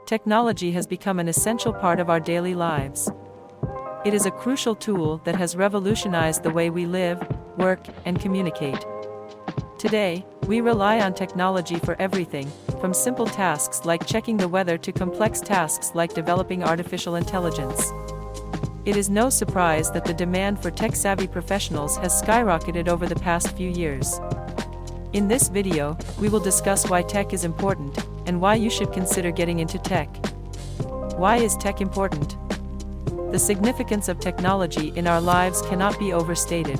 Technology has become an essential part of our daily lives. It is a crucial tool that has revolutionized the way we live, work, and communicate. Today, we rely on technology for everything, from simple tasks like checking the weather to complex tasks like developing artificial intelligence. It is no surprise that the demand for tech-savvy professionals has skyrocketed over the past few years. In this video, we will discuss why tech is important, and why you should consider getting into tech. Why is tech important? The significance of technology in our lives cannot be overstated.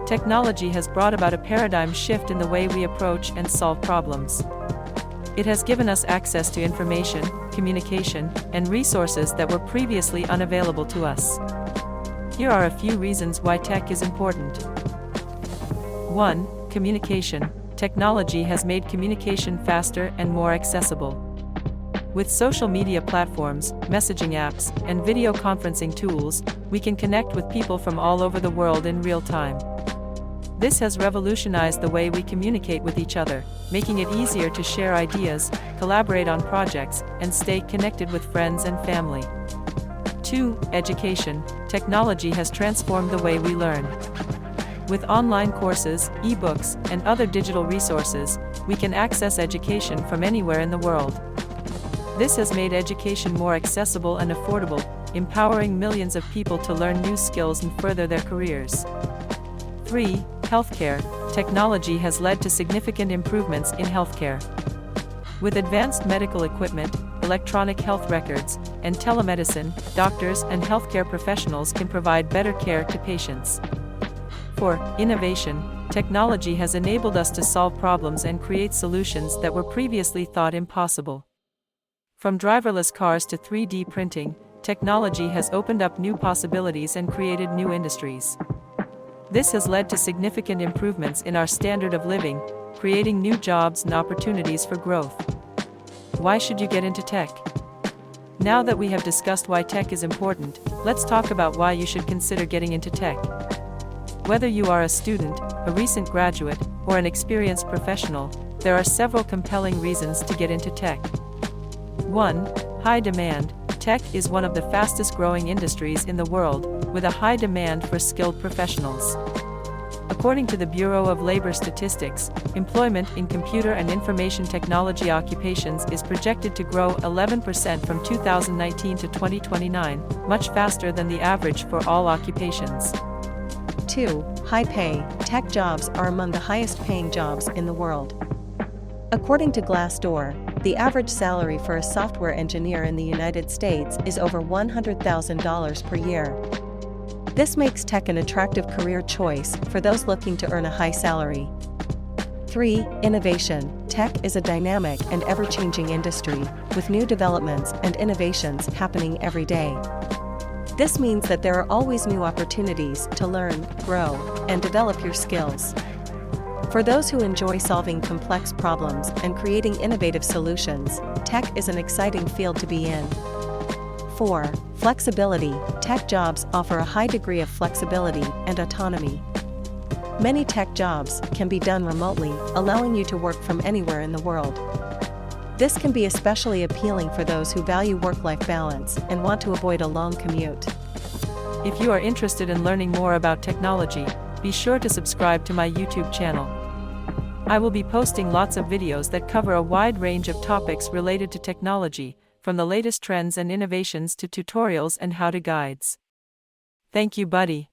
Technology has brought about a paradigm shift in the way we approach and solve problems. It has given us access to information, communication, and resources that were previously unavailable to us. Here are a few reasons why tech is important. 1. Communication. Technology has made communication faster and more accessible. With social media platforms, messaging apps, and video conferencing tools, we can connect with people from all over the world in real time. This has revolutionized the way we communicate with each other, making it easier to share ideas, collaborate on projects, and stay connected with friends and family. 2. Education. Technology has transformed the way we learn. With online courses, e-books, and other digital resources, we can access education from anywhere in the world. This has made education more accessible and affordable, empowering millions of people to learn new skills and further their careers. 3. Healthcare. Technology has led to significant improvements in healthcare. With advanced medical equipment, electronic health records, and telemedicine, doctors and healthcare professionals can provide better care to patients. 4. Innovation. Technology has enabled us to solve problems and create solutions that were previously thought impossible. From driverless cars to 3D printing, technology has opened up new possibilities and created new industries. This has led to significant improvements in our standard of living, creating new jobs and opportunities for growth. Why should you get into tech? Now that we have discussed why tech is important, let's talk about why you should consider getting into tech. Whether you are a student, a recent graduate, or an experienced professional, there are several compelling reasons to get into tech. 1. High demand. Tech is one of the fastest growing industries in the world, with a high demand for skilled professionals. According to the Bureau of Labor Statistics, employment in computer and information technology occupations is projected to grow 11% from 2019 to 2029, much faster than the average for all occupations. 2. High pay. Tech jobs are among the highest paying jobs in the world. According to Glassdoor, the average salary for a software engineer in the United States is over $100,000 per year. This makes tech an attractive career choice for those looking to earn a high salary. 3. Innovation. Tech is a dynamic and ever-changing industry, with new developments and innovations happening every day. This means that there are always new opportunities to learn, grow, and develop your skills. For those who enjoy solving complex problems and creating innovative solutions, tech is an exciting field to be in. 4. Flexibility. Tech jobs offer a high degree of flexibility and autonomy. Many tech jobs can be done remotely, allowing you to work from anywhere in the world. This can be especially appealing for those who value work-life balance and want to avoid a long commute. If you are interested in learning more about technology, be sure to subscribe to my YouTube channel. I will be posting lots of videos that cover a wide range of topics related to technology, from the latest trends and innovations to tutorials and how-to guides. Thank you, buddy.